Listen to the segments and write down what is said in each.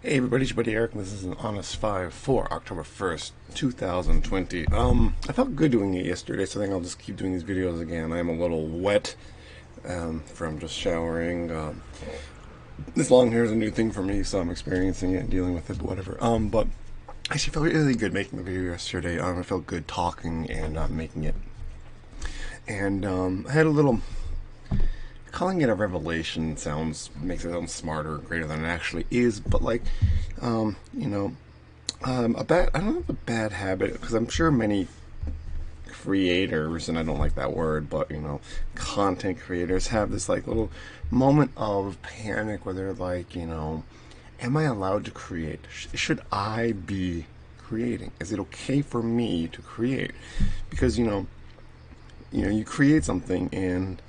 Hey everybody, it's your buddy Eric, and this is an Honest 5 for October 1st, 2020. I felt good doing it yesterday, so I think I'll just keep doing these videos again. I am a little wet from just showering. This long hair is a new thing for me, so I'm experiencing it and dealing with it, but whatever. But I actually felt really good making the video yesterday. I felt good talking and making it. And I had a little... Calling it a revelation makes it sound smarter, greater than it actually is. But like, I don't have a bad habit, because I'm sure many creators, and I don't like that word, but content creators have this like little moment of panic where they're like, am I allowed to create? Should I be creating? Is it okay for me to create? Because you create something, and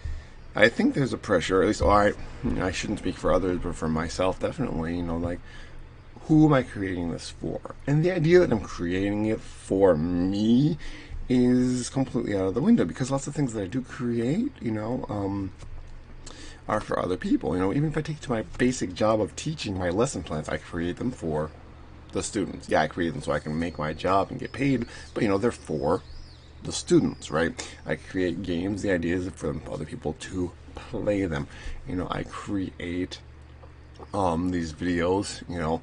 I think there's a pressure, at least, I shouldn't speak for others, but for myself, definitely, like, who am I creating this for? And the idea that I'm creating it for me is completely out of the window, because lots of things that I do create, are for other people. Even if I take to my basic job of teaching my lesson plans, I create them for the students. Yeah, I create them so I can make my job and get paid, but, they're for the students, right? I create games. The idea is for other people to play them. I create these videos,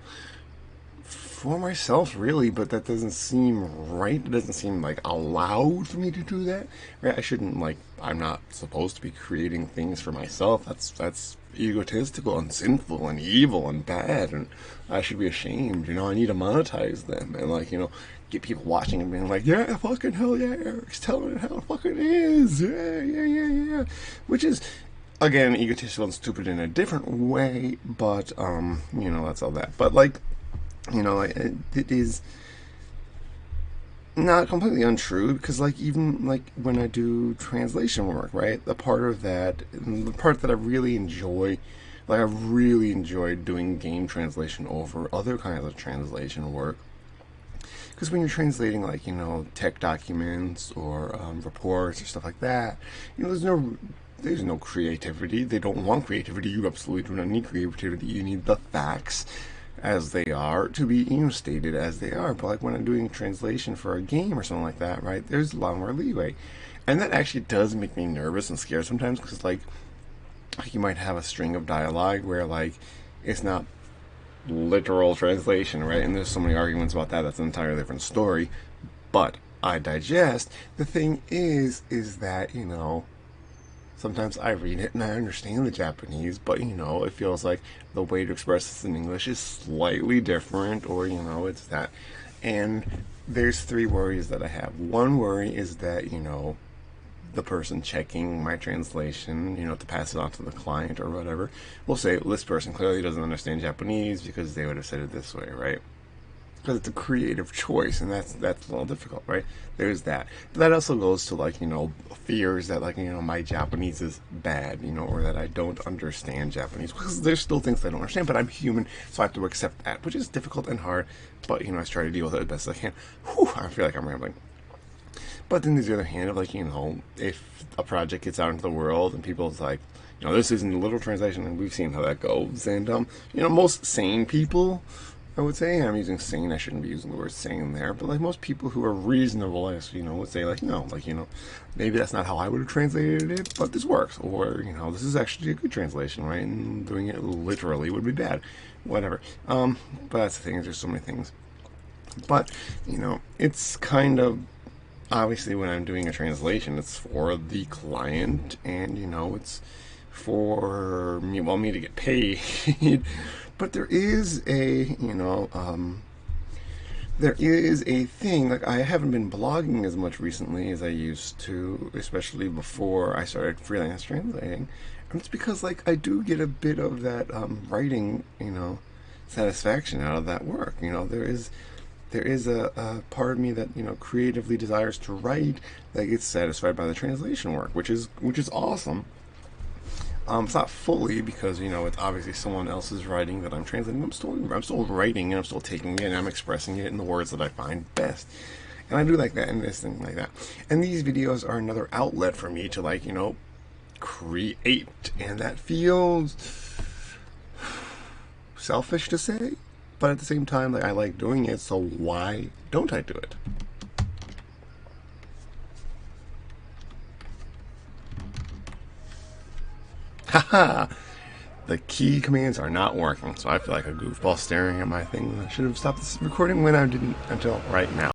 for myself, really, but that doesn't seem right. It doesn't seem like allowed for me to do that. Right? I shouldn't, I'm not supposed to be creating things for myself. That's egotistical and sinful and evil and bad, and I should be ashamed. I need to monetize them and get people watching and being like, yeah, fucking hell yeah, Eric's telling it how it fucking is. Yeah. Which is, again, egotistical and stupid in a different way, but that's all that. But it is not completely untrue, because even when I do translation work, right, the part that I really enjoy, I really enjoy doing game translation over other kinds of translation work, because when you're translating tech documents or reports or stuff like that, there's no creativity. They don't want creativity. You absolutely do not need creativity. You need the facts as they are to be stated as they are. But when I'm doing translation for a game or something like that, right, there's a lot more leeway, and that actually does make me nervous and scared sometimes, because you might have a string of dialogue where it's not literal translation, right? And there's so many arguments about that. That's an entirely different story. But I digest. The thing is that sometimes I read it and I understand the Japanese, but it feels like the way to express this in English is slightly different, or it's that. And there's three worries that I have. One worry is that the person checking my translation, to pass it on to the client or whatever, will say, this person clearly doesn't understand Japanese, because they would have said it this way, right? Because it's a creative choice, and that's a little difficult, right? There's that. But that also goes to fears that my Japanese is bad, or that I don't understand Japanese, because there's still things I don't understand, but I'm human, so I have to accept that, which is difficult and hard. But I try to deal with it as best as I can. Whew, I feel like I'm rambling. But then there's the other hand of if a project gets out into the world and people's this isn't a literal translation, and we've seen how that goes. And most sane people, I would say, and I'm using sane, I shouldn't be using the word sane there, but most people who are reasonable, would say no, maybe that's not how I would have translated it, but this works, or this is actually a good translation, right? And doing it literally would be bad, whatever. But that's the thing, there's so many things. But it's kind of, obviously, when I'm doing a translation, it's for the client, and it's for me to get paid. But there is a thing, I haven't been blogging as much recently as I used to, especially before I started freelance translating, and it's because I do get a bit of that writing satisfaction out of that work. There is a part of me that creatively desires to write, that gets satisfied by the translation work, which is awesome. It's not fully, because it's obviously someone else's writing that I'm translating. I'm still writing, and I'm still taking it, and I'm expressing it in the words that I find best. And I do like that, and this thing like that. And these videos are another outlet for me to create, and that feels selfish to say, but at the same time, like, I like doing it, so why don't I do it? Haha! The key commands are not working, so I feel like a goofball staring at my thing. I should have stopped this recording when I didn't until right now.